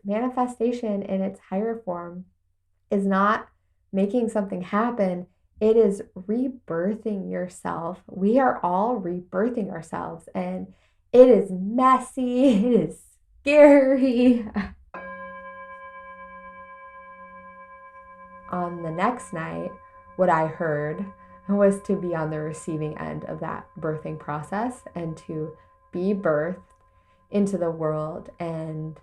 manifestation in its higher form is not making something happen. It is rebirthing yourself. We are all rebirthing ourselves, and it is messy. It is scary. On the next night, what I heard was to be on the receiving end of that birthing process and to be birthed into the world. And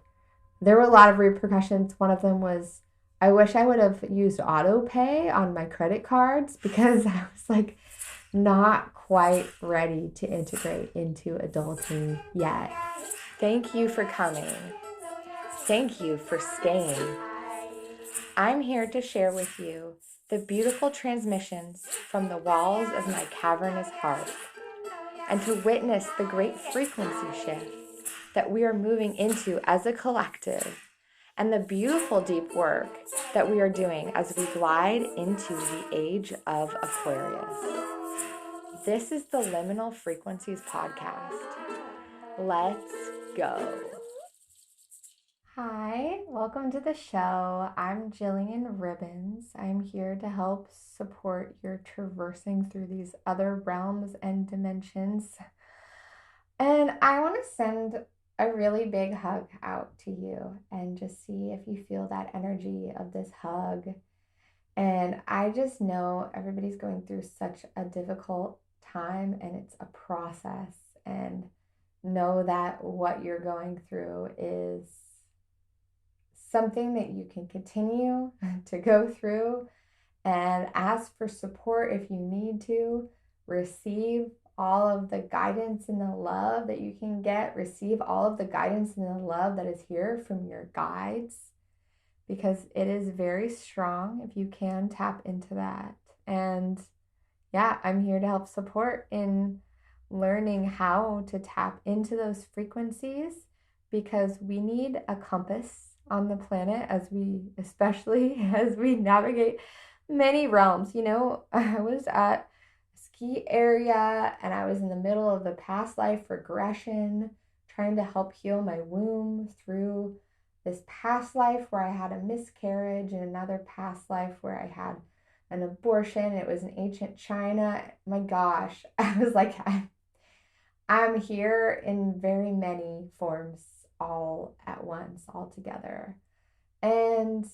there were a lot of repercussions. One of them was I wish I would have used auto pay on my credit cards because I was like not quite ready to integrate into adulting yet. Thank you for coming. Thank you for staying. I'm here to share with you the beautiful transmissions from the walls of my cavernous heart and to witness the great frequency shift that we are moving into as a collective and the beautiful deep work that we are doing as we glide into the age of Aquarius. This is the Liminal Frequencies podcast. Let's go. Hi, welcome to the show. I'm Jillian Ribbons. I'm here to help support your traversing through these other realms and dimensions. And I want to send a really big hug out to you and just see if you feel that energy of this hug. And I just know everybody's going through such a difficult time and it's a process, and know that what you're going through is something that you can continue to go through, and ask for support if you need to. Receive all of the guidance and the love that you can get. Receive all of the guidance and the love that is here from your guides, because it is very strong if you can tap into that. And yeah, I'm here to help support in learning how to tap into those frequencies, because we need a compass on the planet especially as we navigate many realms. You know, I was at a ski area and I was in the middle of the past life regression, trying to help heal my womb through this past life where I had a miscarriage, and another past life where I had an abortion. It was in ancient China. My gosh, I was like, I'm here in very many forms all at once, all together. And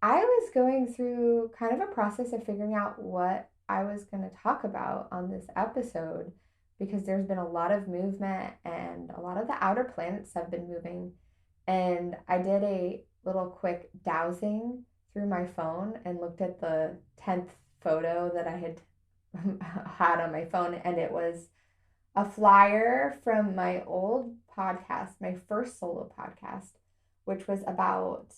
I was going through kind of a process of figuring out what I was going to talk about on this episode, because there's been a lot of movement and a lot of the outer planets have been moving. And I did a little quick dowsing through my phone and looked at the 10th photo that I had had on my phone, and it was a flyer from my old podcast, my first solo podcast, which was about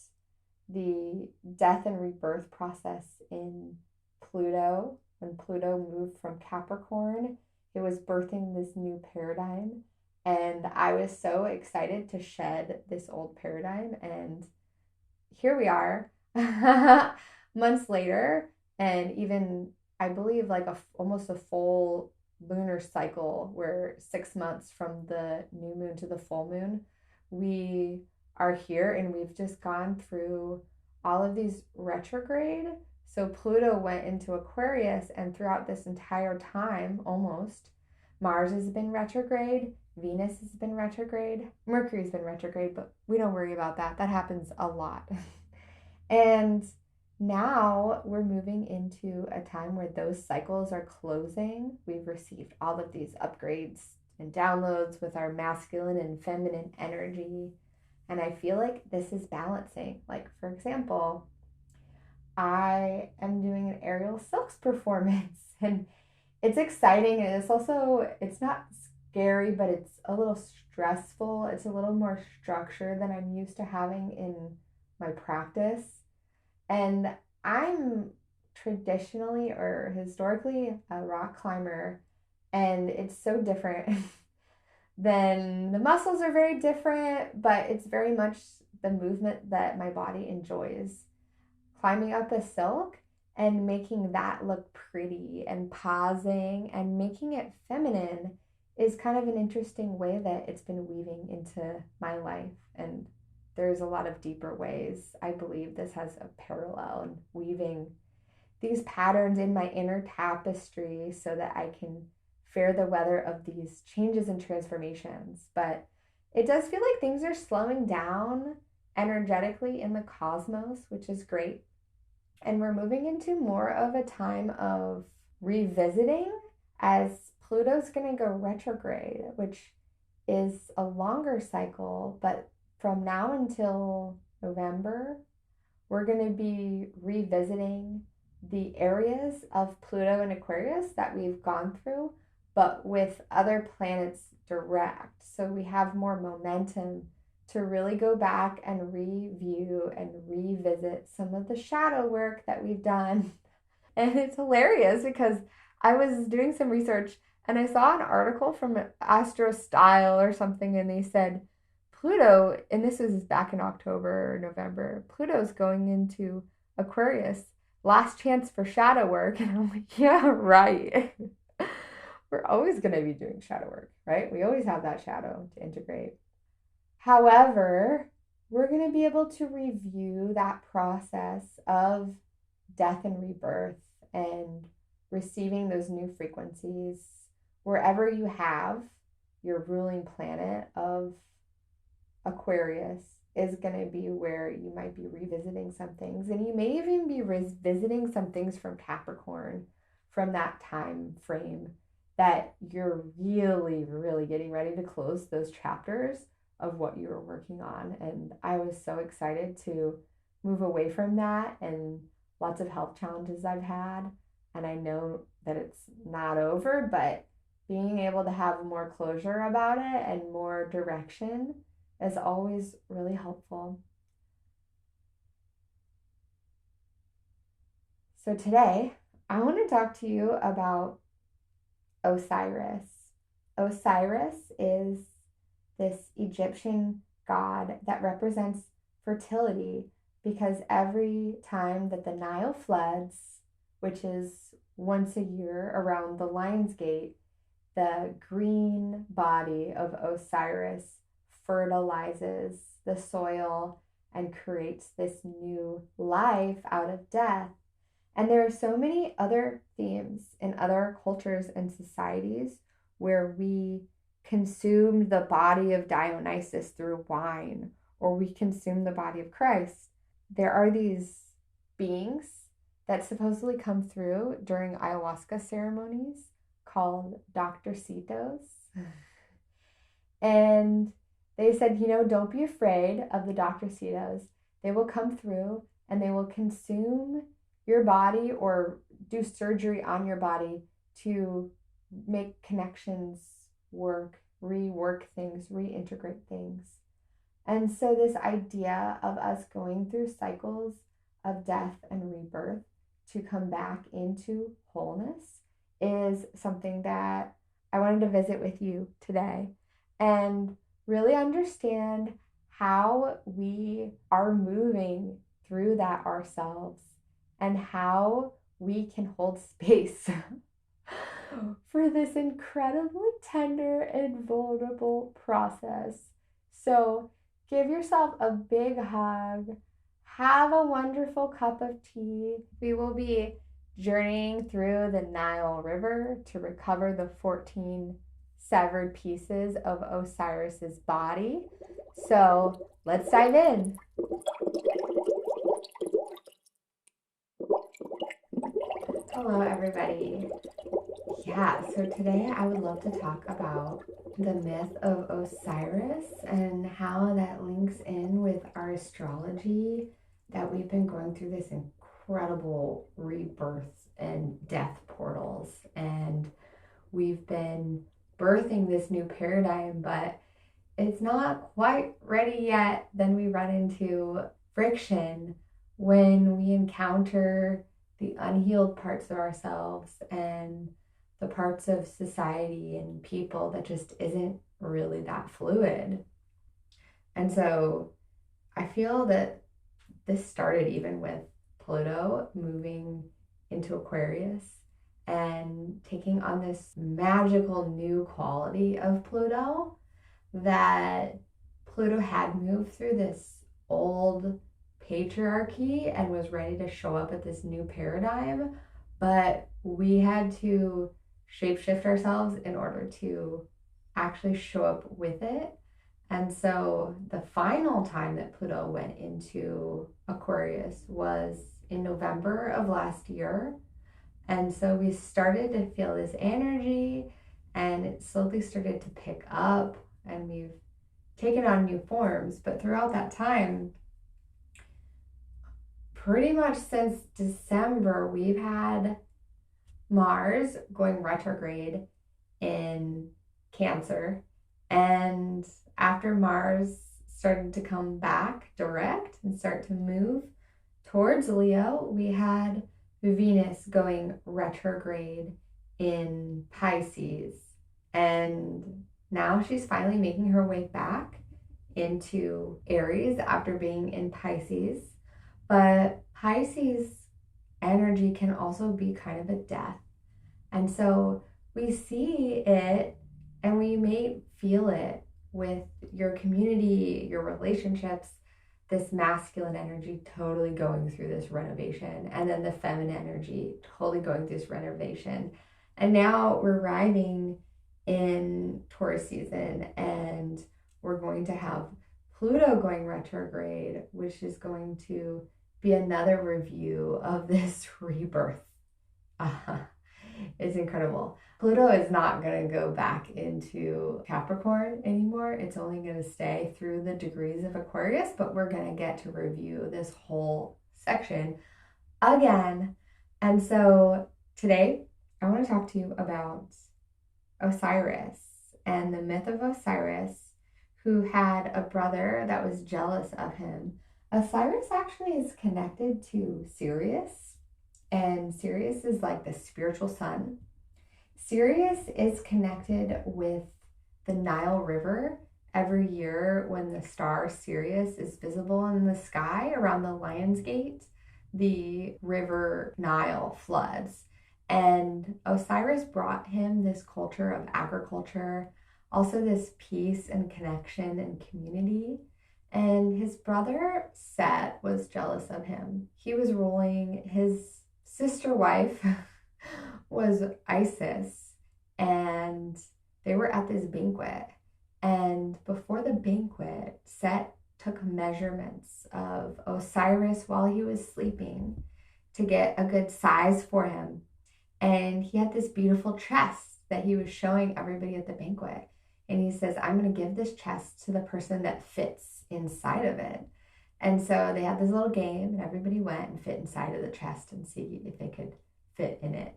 the death and rebirth process in Pluto. When Pluto moved from Capricorn, it was birthing this new paradigm. And I was so excited to shed this old paradigm. And here we are, months later, and even, I believe, like almost a full lunar cycle, where 6 months from the new moon to the full moon, we are here, and we've just gone through all of these retrograde. So Pluto went into Aquarius, and throughout this entire time, almost, Mars has been retrograde, Venus has been retrograde, Mercury's been retrograde, but we don't worry about that. That happens a lot. And now we're moving into a time where those cycles are closing. We've received all of these upgrades and downloads with our masculine and feminine energy. And I feel like this is balancing. Like, for example, I am doing an aerial silks performance, and it's exciting. And it's not scary, but it's a little stressful. It's a little more structure than I'm used to having in my practice. And I'm traditionally or historically a rock climber, and it's so different. Then the muscles are very different, but it's very much the movement that my body enjoys. Climbing up a silk and making that look pretty and pausing and making it feminine is kind of an interesting way that it's been weaving into my life. And there's a lot of deeper ways. I believe this has a parallel in weaving these patterns in my inner tapestry so that I can fare the weather of these changes and transformations. But it does feel like things are slowing down energetically in the cosmos, which is great. And we're moving into more of a time of revisiting as Pluto's going to go retrograde, which is a longer cycle, but from now until November, we're going to be revisiting the areas of Pluto and Aquarius that we've gone through, but with other planets direct. So we have more momentum to really go back and review and revisit some of the shadow work that we've done. And it's hilarious because I was doing some research and I saw an article from Astro Style or something, and they said Pluto, and this was back in October or November, Pluto's going into Aquarius. Last chance for shadow work. And I'm like, yeah, right. We're always going to be doing shadow work, right? We always have that shadow to integrate. However, we're going to be able to review that process of death and rebirth and receiving those new frequencies wherever you have your ruling planet of Aquarius is going to be where you might be revisiting some things. And you may even be revisiting some things from Capricorn from that time frame that you're really, really getting ready to close those chapters of what you were working on. And I was so excited to move away from that and lots of health challenges I've had. And I know that it's not over, but being able to have more closure about it and more direction is always really helpful. So today, I want to talk to you about Osiris. Osiris is this Egyptian god that represents fertility because every time that the Nile floods, which is once a year around the Lion's Gate, the green body of Osiris fertilizes the soil and creates this new life out of death. And there are so many other themes in other cultures and societies where we consume the body of Dionysus through wine, or we consume the body of Christ. There are these beings that supposedly come through during ayahuasca ceremonies called Dr. Citos. And they said, don't be afraid of the Dr. Citos. They will come through and they will consume your body or do surgery on your body to make connections work, rework things, reintegrate things. And so this idea of us going through cycles of death and rebirth to come back into wholeness is something that I wanted to visit with you today and really understand how we are moving through that ourselves and how we can hold space for this incredibly tender and vulnerable process. So give yourself a big hug. Have a wonderful cup of tea. We will be journeying through the Nile River to recover the 14 severed pieces of Osiris's body. So let's dive in. Hello, everybody. Yeah, so today I would love to talk about the myth of Osiris and how that links in with our astrology, that we've been going through this incredible rebirth and death portals, and we've been birthing this new paradigm, but it's not quite ready yet. Then we run into friction when we encounter the unhealed parts of ourselves and the parts of society and people that just isn't really that fluid. And so I feel that this started even with Pluto moving into Aquarius and taking on this magical new quality of Pluto, that Pluto had moved through this old patriarchy and was ready to show up at this new paradigm, but we had to shapeshift ourselves in order to actually show up with it. And so the final time that Pluto went into Aquarius was in November of last year. And so we started to feel this energy, and it slowly started to pick up, and we've taken on new forms. But throughout that time, pretty much since December, we've had Mars going retrograde in Cancer. And after Mars started to come back direct and start to move towards Leo, we had Venus going retrograde in Pisces. And now she's finally making her way back into Aries after being in Pisces. But Pisces energy can also be kind of a death. And so we see it and we may feel it with your community, your relationships, this masculine energy totally going through this renovation, and then the feminine energy totally going through this renovation. And now we're arriving in Taurus season, and we're going to have Pluto going retrograde, which is going to be another review of this rebirth. It's incredible. Pluto is not going to go back into Capricorn anymore. It's only going to stay through the degrees of Aquarius, but we're going to get to review this whole section again. And so today I want to talk to you about Osiris and the myth of Osiris, who had a brother that was jealous of him. Osiris actually is connected to Sirius, and Sirius is like the spiritual sun. Sirius is connected with the Nile River. Every year when the star Sirius is visible in the sky around the Lion's Gate, the river Nile floods. And Osiris brought him this culture of agriculture, also this peace and connection and community. And his brother Set was jealous of him. He was ruling. His sister wife was Isis, and they were at this banquet. And before the banquet, Set took measurements of Osiris while he was sleeping to get a good size for him. And he had this beautiful chest that he was showing everybody at the banquet. And he says, I'm going to give this chest to the person that fits inside of it. And so they had this little game, and everybody went and fit inside of the chest and see if they could fit in it.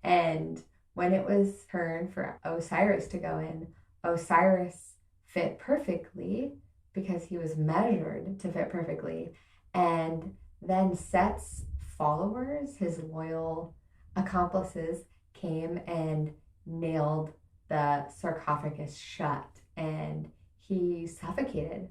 And when it was turn for Osiris to go in, Osiris fit perfectly because he was measured to fit perfectly. And then Set's followers, his loyal accomplices, came and nailed the sarcophagus shut, and he suffocated.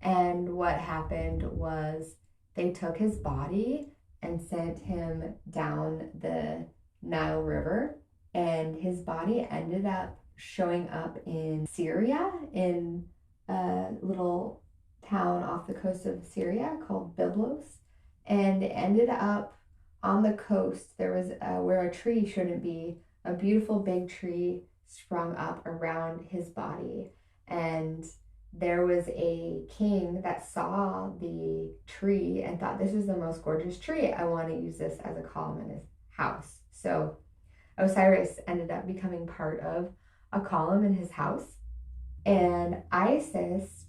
And what happened was they took his body and sent him down the Nile River, and his body ended up showing up in Syria, in a little town off the coast of Syria called Byblos. And it ended up on the coast. There was where a tree shouldn't be, a beautiful big tree sprung up around his body. And there was a king that saw the tree and thought, this is the most gorgeous tree. I want to use this as a column in his house. So Osiris ended up becoming part of a column in his house. And Isis,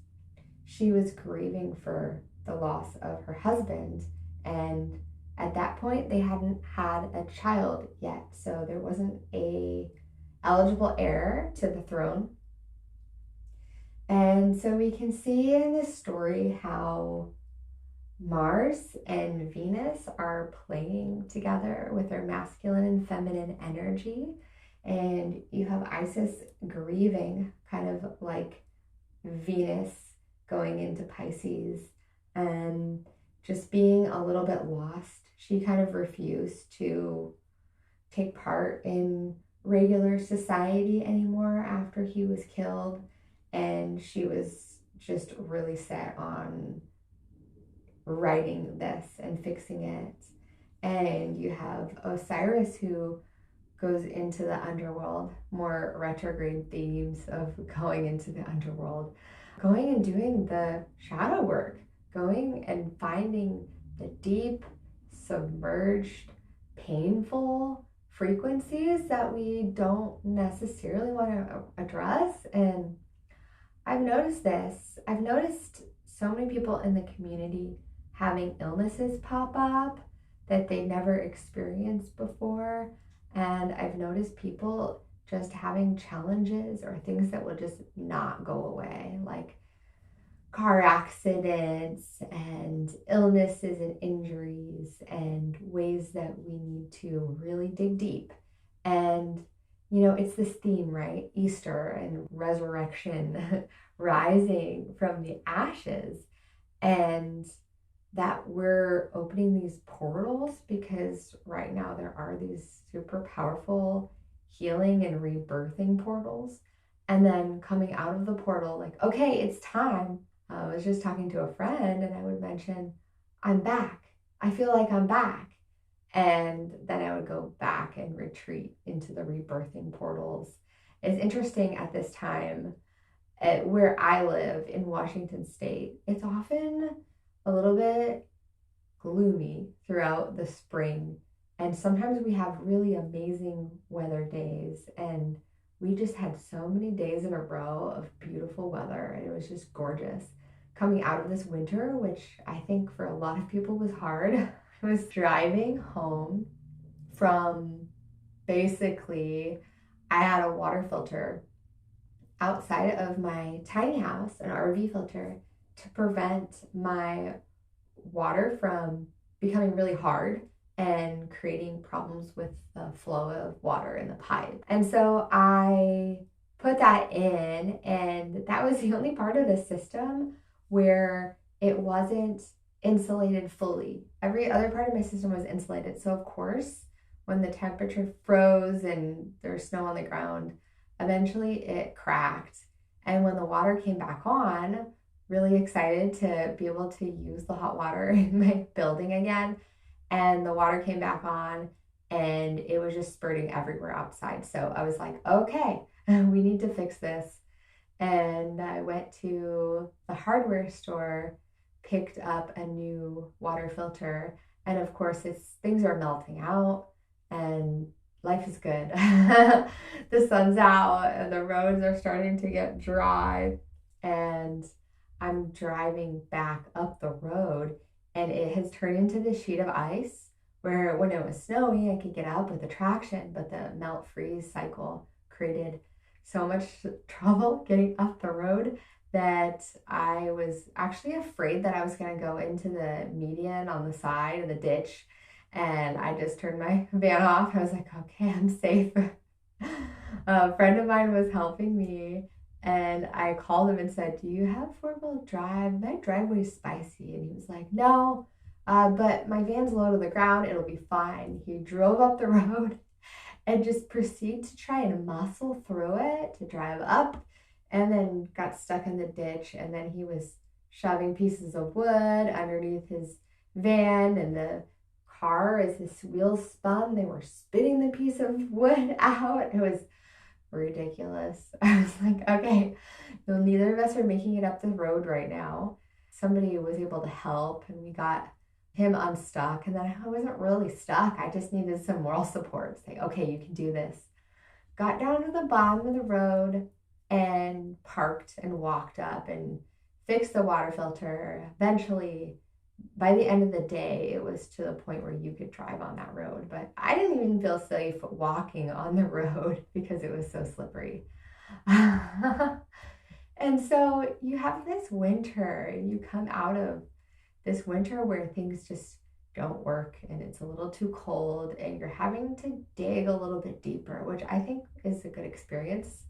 she was grieving for the loss of her husband. And at that point, they hadn't had a child yet. So there wasn't a eligible heir to the throne. And so we can see in this story how Mars and Venus are playing together with their masculine and feminine energy. And you have Isis grieving, kind of like Venus going into Pisces, and just being a little bit lost. She kind of refused to take part in regular society anymore after he was killed. And she was just really set on righting this and fixing it. And you have Osiris, who goes into the underworld, more retrograde themes of going into the underworld, going and doing the shadow work, going and finding the deep, submerged, painful frequencies that we don't necessarily want to address. And I've noticed this. I've noticed so many people in the community having illnesses pop up that they never experienced before. And I've noticed people just having challenges or things that will just not go away, like car accidents and illnesses and injuries, and ways that we need to really dig deep. And, you know, it's this theme, right? Easter and resurrection, rising from the ashes. And that we're opening these portals because right now there are these super powerful healing and rebirthing portals. And then coming out of the portal, like, okay, it's time. I was just talking to a friend and I would mention, I'm back. I feel like I'm back. And then I would go back and retreat into the rebirthing portals. It's interesting at this time, at where I live in Washington State, it's often a little bit gloomy throughout the spring. And sometimes we have really amazing weather days. And we just had so many days in a row of beautiful weather. And it was just gorgeous. Coming out of this winter, which I think for a lot of people was hard, I was driving home from basically, I had a water filter outside of my tiny house, an RV filter, to prevent my water from becoming really hard and creating problems with the flow of water in the pipe. And so I put that in, and that was the only part of the system where it wasn't insulated fully. Every other part of my system was insulated. So of course, when the temperature froze and there's snow on the ground, eventually it cracked. And when the water came back on, really excited to be able to use the hot water in my building again. And the water came back on and it was just spurting everywhere outside. So I was like, okay, we need to fix this. And I went to the hardware store, picked up a new water filter. And of course, things are melting out and life is good. The sun's out and the roads are starting to get dry. And I'm driving back up the road and it has turned into this sheet of ice where when it was snowy, I could get up with the traction, but the melt freeze cycle created so much trouble getting up the road that I was actually afraid that I was going to go into the median on the side of the ditch. And I just turned my van off. I was like, okay, I'm safe. A friend of mine was helping me. And I called him and said, do you have four-wheel drive? My driveway's spicy. And he was like, no, but my van's low to the ground. It'll be fine. He drove up the road and just proceeded to try and muscle through it to drive up, and then got stuck in the ditch. And then he was shoving pieces of wood underneath his van, and the car, as his wheels spun, they were spitting the piece of wood out. It was ridiculous. I was like, okay, no, neither of us are making it up the road right now. Somebody was able to help and we got him unstuck. And then I wasn't really stuck. I just needed some moral support. Say, okay, you can do this. Got down to the bottom of the road and parked and walked up and fixed the water filter. Eventually, by the end of the day, it was to the point where you could drive on that road. But I didn't even feel safe walking on the road because it was so slippery. And so you have this winter, and you come out of this winter where things just don't work and it's a little too cold and you're having to dig a little bit deeper, which I think is a good experience.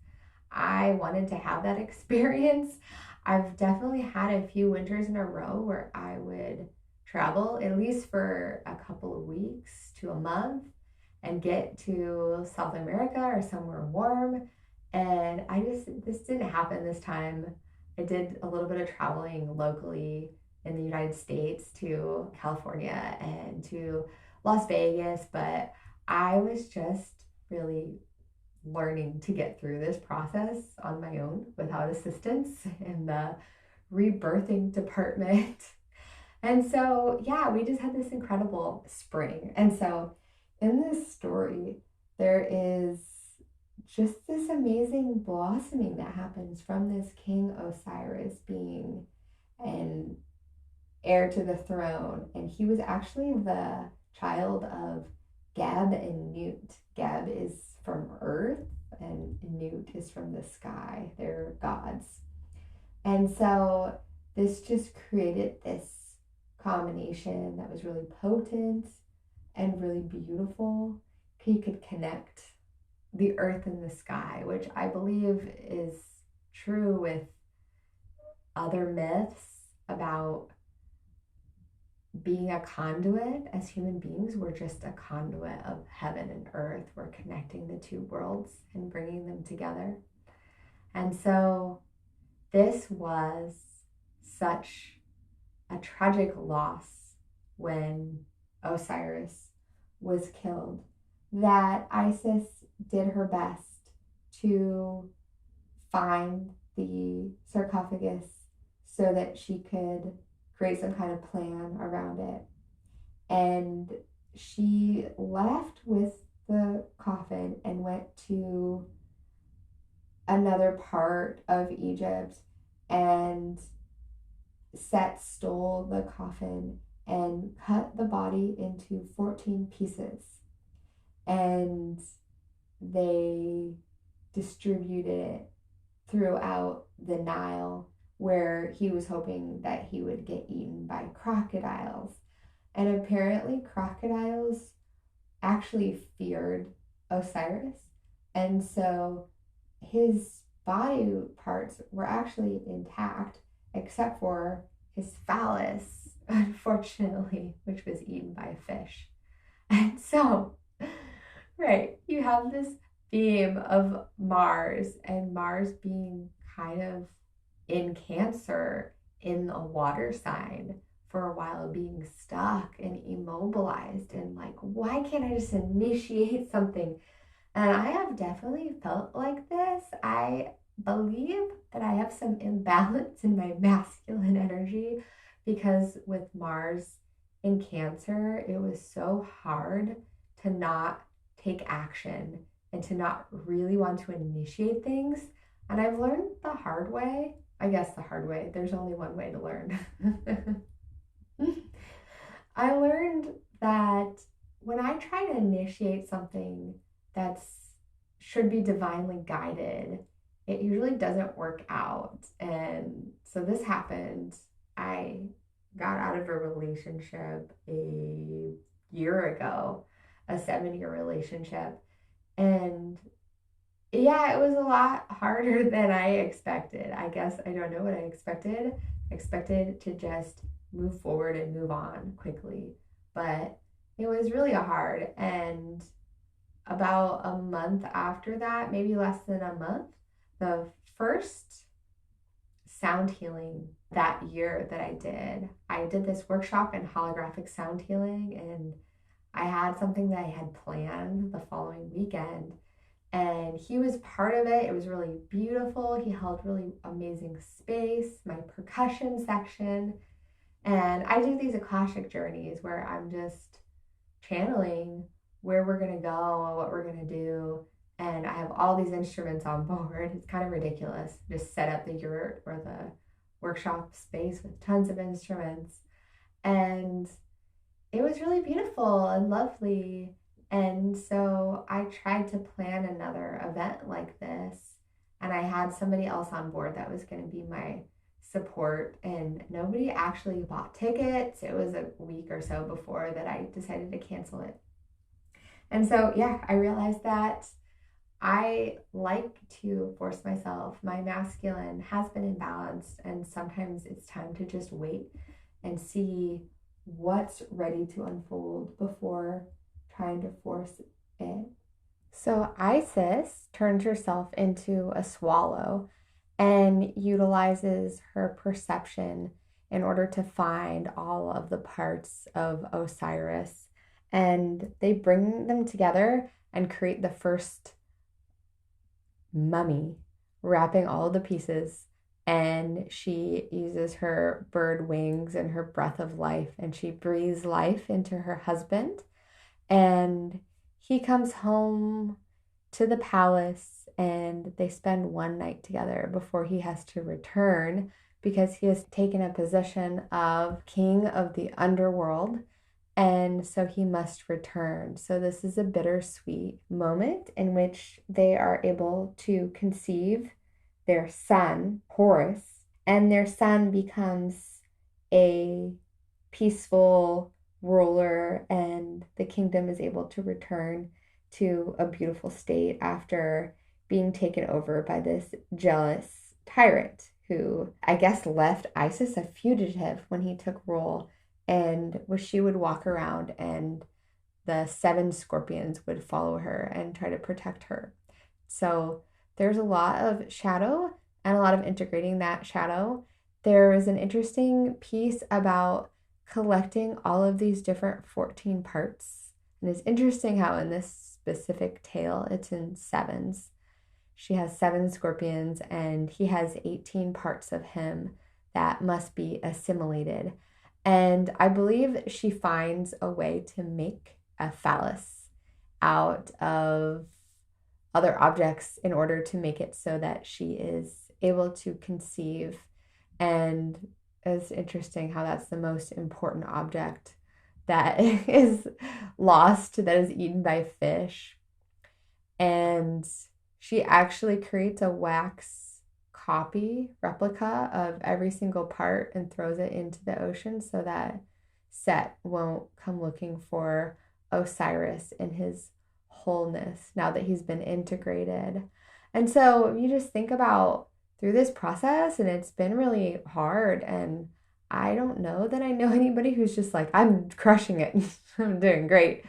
I wanted to have that experience. I've definitely had a few winters in a row where I would travel at least for a couple of weeks to a month and get to South America or somewhere warm. And this didn't happen this time. I did a little bit of traveling locally in the United States to California and to Las Vegas, but I was just really learning to get through this process on my own without assistance in the rebirthing department. And so, yeah, we just had this incredible spring. And so, in this story, there is just this amazing blossoming that happens from this King Osiris being an heir to the throne. And he was actually the child of Geb and Nut. Geb is from earth, and Nut is from the sky. They're gods. And so, this just created this combination that was really potent and really beautiful. He could connect the earth and the sky, which I believe is true with other myths about being a conduit. As human beings, we're just a conduit of heaven and earth. We're connecting the two worlds and bringing them together. And so this was such a tragic loss when Osiris was killed that Isis did her best to find the sarcophagus so that she could create some kind of plan around it. And she left with the coffin and went to another part of Egypt, and Set stole the coffin and cut the body into 14 pieces, and they distributed it throughout the Nile, where he was hoping that he would get eaten by crocodiles. And apparently crocodiles actually feared Osiris, and so his body parts were actually intact except for his phallus, unfortunately, which was eaten by a fish. And so, right, you have this theme of Mars, and Mars being kind of in Cancer in a water sign for a while, being stuck and immobilized, and like, why can't I just initiate something? And I have definitely felt like this. I believe that I have some imbalance in my masculine energy, because with Mars in Cancer, it was so hard to not take action and to not really want to initiate things. And I've learned the hard way. I guess the hard way. There's only one way to learn. I learned that when I try to initiate something that's should be divinely guided, it usually doesn't work out. And so this happened. I got out of a relationship a year ago, a 7-year relationship. And yeah, it was a lot harder than I expected. I guess I don't know what I expected. I expected to just move forward and move on quickly. But it was really hard. And about a month after that, maybe less than a month, the first sound healing that year that I did this workshop in holographic sound healing, and I had something that I had planned the following weekend, and he was part of it. It was really beautiful. He held really amazing space, my percussion section, and I do these Akashic journeys where I'm just channeling where we're going to go and what we're going to do. And I have all these instruments on board. It's kind of ridiculous. Just set up the yurt or the workshop space with tons of instruments. And it was really beautiful and lovely. And so I tried to plan another event like this. And I had somebody else on board that was going to be my support. And nobody actually bought tickets. It was a week or so before that I decided to cancel it. And so, yeah, I realized that I like to force myself. My masculine has been imbalanced, and sometimes it's time to just wait and see what's ready to unfold before trying to force it. So Isis turns herself into a swallow and utilizes her perception in order to find all of the parts of Osiris. And they bring them together and create the first mummy, wrapping all of the pieces. And she uses her bird wings and her breath of life, and she breathes life into her husband. And he comes home to the palace, and they spend one night together before he has to return, because he has taken a position of king of the underworld, and so he must return. So this is a bittersweet moment in which they are able to conceive their son, Horus, and their son becomes a peaceful ruler, and the kingdom is able to return to a beautiful state after being taken over by this jealous tyrant who, I guess, left Isis a fugitive when he took rule, and she would walk around and the 7 scorpions would follow her and try to protect her. So there's a lot of shadow and a lot of integrating that shadow. There is an interesting piece about collecting all of these different 14 parts. And it's interesting how in this specific tale, it's in sevens. She has 7 scorpions and he has 18 parts of him that must be assimilated. And I believe she finds a way to make a phallus out of other objects in order to make it so that she is able to conceive. And it's interesting how that's the most important object that is lost, that is eaten by fish. And she actually creates a wax copy, replica of every single part and throws it into the ocean so that Set won't come looking for Osiris in his wholeness now that he's been integrated. And so you just think about through this process, and it's been really hard, and I don't know that I know anybody who's just like, I'm crushing it. I'm doing great.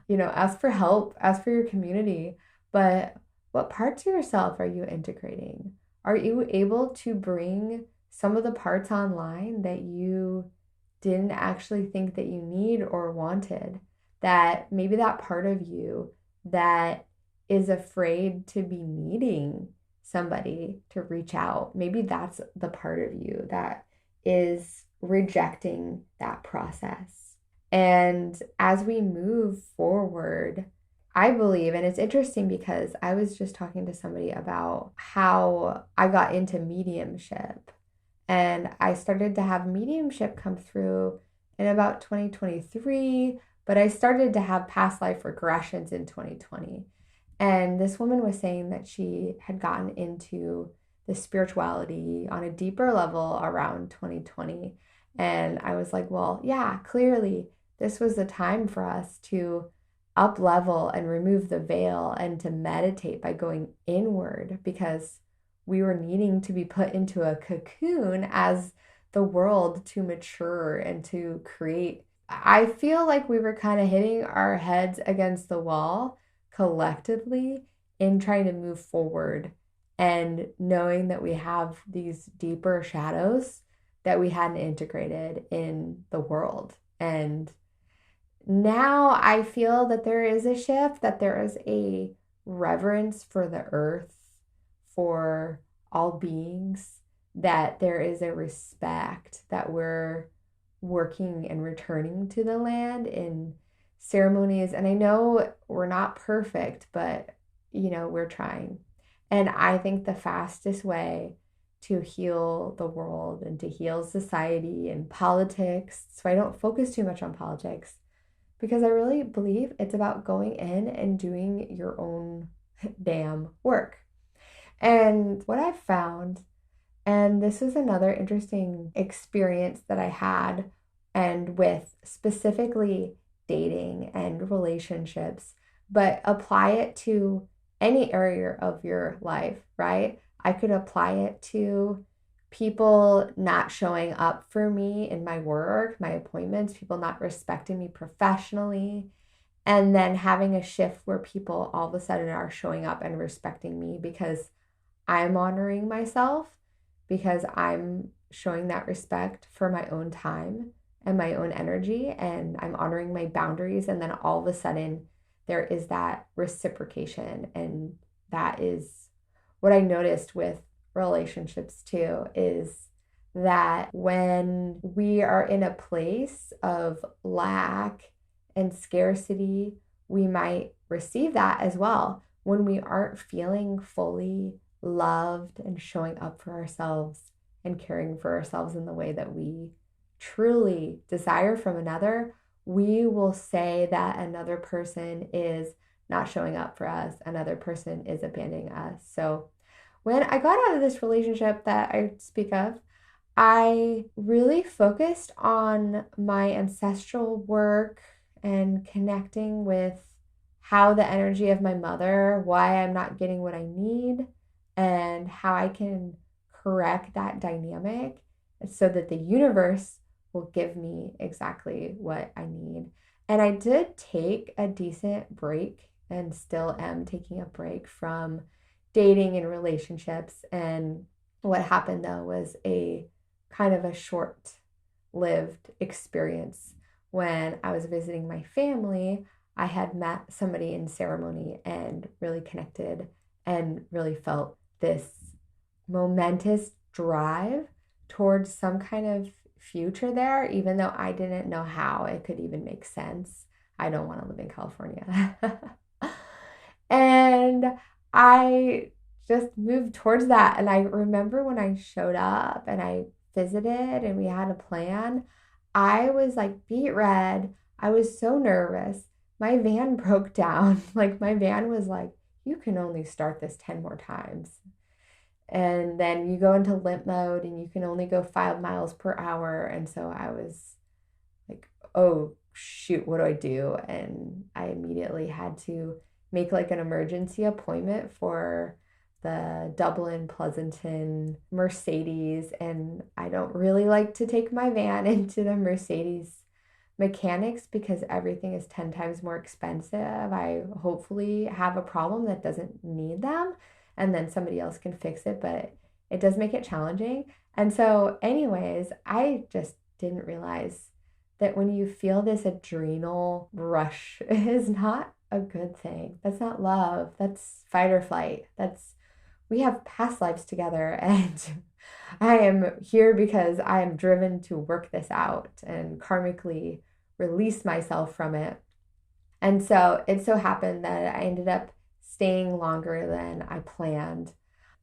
Ask for help, ask for your community. But what parts of yourself are you integrating? Are you able to bring some of the parts online that you didn't actually think that you need or wanted? That maybe that part of you that is afraid to be needing somebody to reach out, maybe that's the part of you that is rejecting that process. And as we move forward, I believe, and it's interesting because I was just talking to somebody about how I got into mediumship, and I started to have mediumship come through in about 2023, but I started to have past life regressions in 2020. And this woman was saying that she had gotten into the spirituality on a deeper level around 2020. And I was like, well, yeah, clearly this was the time for us to up level and remove the veil and to meditate by going inward, because we were needing to be put into a cocoon as the world to mature and to create. I feel like we were kind of hitting our heads against the wall collectively in trying to move forward, and knowing that we have these deeper shadows that we hadn't integrated in the world. And now I feel that there is a shift, that there is a reverence for the earth, for all beings, that there is a respect, that we're working and returning to the land in ceremonies. And I know we're not perfect, but we're trying. And I think the fastest way to heal the world and to heal society and politics, so I don't focus too much on politics, because I really believe it's about going in and doing your own damn work. And what I've found, and this is another interesting experience that I had, and with specifically dating and relationships, but apply it to any area of your life, right? I could apply it to people not showing up for me in my work, my appointments, people not respecting me professionally, and then having a shift where people all of a sudden are showing up and respecting me because I'm honoring myself, because I'm showing that respect for my own time and my own energy, and I'm honoring my boundaries. And then all of a sudden, there is that reciprocation. And that is what I noticed with relationships too, is that when we are in a place of lack and scarcity, we might receive that as well. When we aren't feeling fully loved and showing up for ourselves and caring for ourselves in the way that we truly desire from another, we will say that another person is not showing up for us, another person is abandoning us. So when I got out of this relationship that I speak of, I really focused on my ancestral work and connecting with how the energy of my mother, why I'm not getting what I need, and how I can correct that dynamic so that the universe will give me exactly what I need. And I did take a decent break and still am taking a break from dating and relationships. And what happened though was a kind of a short lived experience. When I was visiting my family, I had met somebody in ceremony and really connected and really felt this momentous drive towards some kind of future there, even though I didn't know how it could even make sense. I don't want to live in California. And I just moved towards that. And I remember when I showed up and I visited and we had a plan, I was like beet red. I was so nervous. My van broke down. Like my van was like, you can only start this 10 more times. And then you go into limp mode and you can only go 5 miles per hour. And so I was like, oh shoot, what do I do? And I immediately had to make like an emergency appointment for the Dublin Pleasanton Mercedes. And I don't really like to take my van into the Mercedes mechanics because everything is 10 times more expensive. I hopefully have a problem that doesn't need them and then somebody else can fix it, but it does make it challenging. And so anyways, I just didn't realize that when you feel this adrenal rush is not a good thing. That's not love. That's fight or flight. We have past lives together, and I am here because I am driven to work this out and karmically release myself from it. And so it so happened that I ended up staying longer than I planned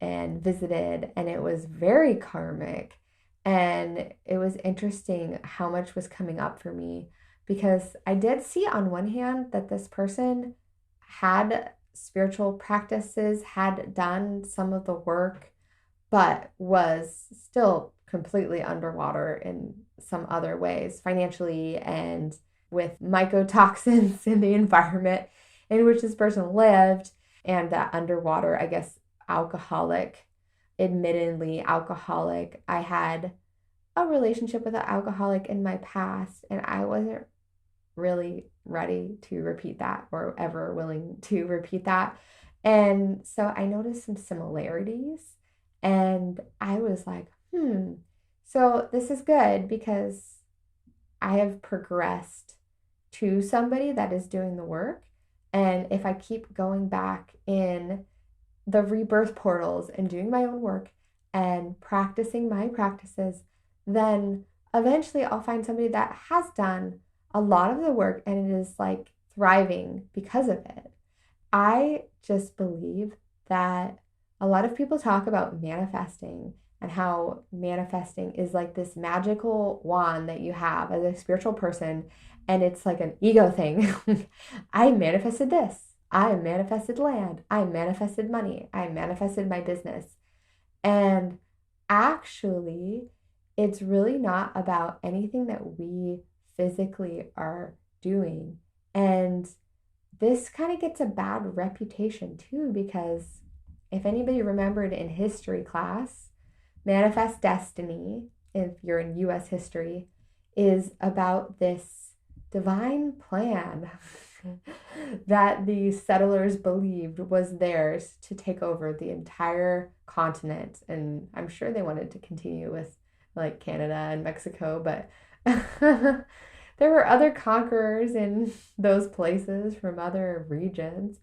and visited, and it was very karmic. And it was interesting how much was coming up for me because I did see on one hand that this person had spiritual practices, had done some of the work, but was still completely underwater in some other ways, financially and with mycotoxins in the environment in which this person lived, and that underwater, I guess, alcoholic, admittedly alcoholic. I had a relationship with an alcoholic in my past, and I wasn't really ready to repeat that or ever willing to repeat that. And so I noticed some similarities, and I was like, so this is good because I have progressed to somebody that is doing the work. And if I keep going back in the rebirth portals and doing my own work and practicing my practices, then eventually I'll find somebody that has done a lot of the work and it is like thriving because of it. I just believe that a lot of people talk about manifesting and how manifesting is like this magical wand that you have as a spiritual person, and it's like an ego thing. I manifested this. I manifested land. I manifested money. I manifested my business. And actually, it's really not about anything that we physically are doing. And this kind of gets a bad reputation too, because if anybody remembered in history class, Manifest Destiny, if you're in US history, is about this divine plan that the settlers believed was theirs to take over the entire continent. And I'm sure they wanted to continue with like Canada and Mexico, but there were other conquerors in those places from other regions.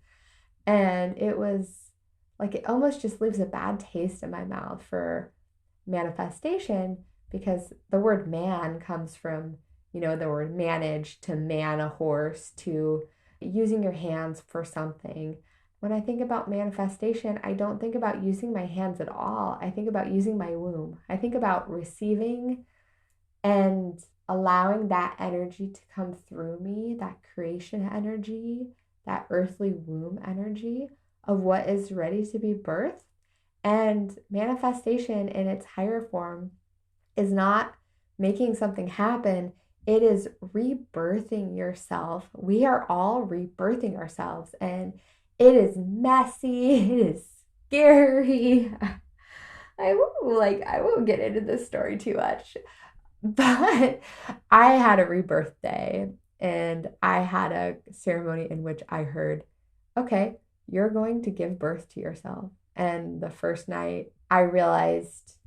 And it was like it almost just leaves a bad taste in my mouth for manifestation because the word man comes from, the word manage, to man a horse, to using your hands for something. When I think about manifestation, I don't think about using my hands at all. I think about using my womb. I think about receiving and allowing that energy to come through me, that creation energy, that earthly womb energy of what is ready to be birthed. And manifestation in its higher form is not making something happen, it is rebirthing yourself. We are all rebirthing ourselves, and it is messy, it is scary. I won't get into this story too much, but I had a rebirth day and I had a ceremony in which I heard, okay, you're going to give birth to yourself. And the first night, I realized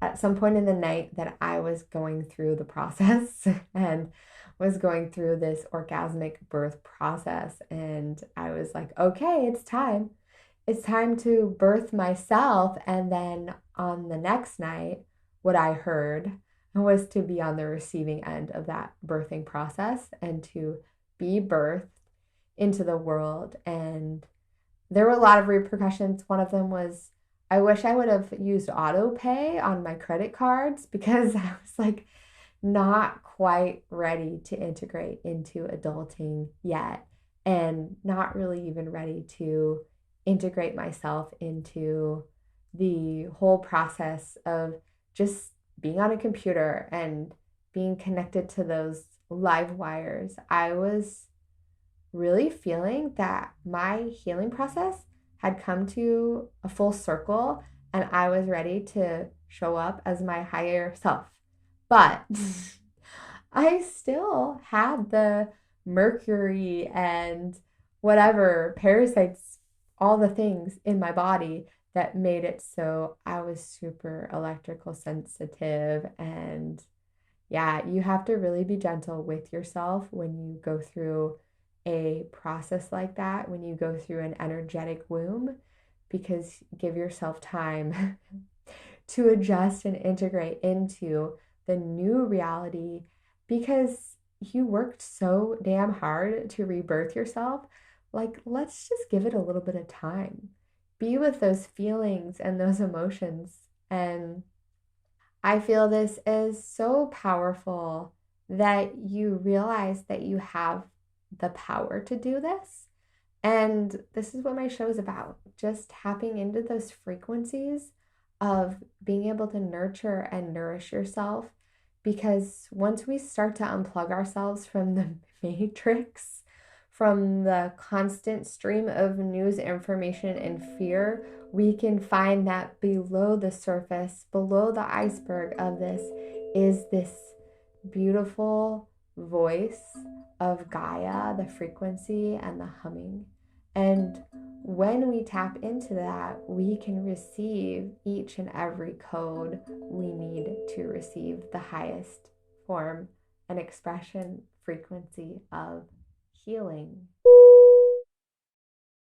at some point in the night that I was going through the process and was going through this orgasmic birth process. And I was like, okay, it's time. It's time to birth myself. And then on the next night, what I heard was to be on the receiving end of that birthing process and to be birthed into the world. And there were a lot of repercussions. One of them was I wish I would have used auto pay on my credit cards because I was like not quite ready to integrate into adulting yet, and not really even ready to integrate myself into the whole process of just being on a computer and being connected to those live wires. I was really feeling that my healing process had come to a full circle and I was ready to show up as my higher self. But I still had the mercury and whatever parasites, all the things in my body that made it so I was super electrical sensitive. And yeah, you have to really be gentle with yourself when you go through a process like that, when you go through an energetic womb, because give yourself time to adjust and integrate into the new reality, because you worked so damn hard to rebirth yourself. Like, let's just give it a little bit of time. Be with those feelings and those emotions. And I feel this is so powerful that you realize that you have the power to do this. And this is what my show is about, just tapping into those frequencies of being able to nurture and nourish yourself. Because once we start to unplug ourselves from the matrix, from the constant stream of news, information, and fear, we can find that below the surface, below the iceberg of this, is this beautiful voice of Gaia, the frequency and the humming. And when we tap into that, we can receive each and every code we need to receive the highest form and expression frequency of healing.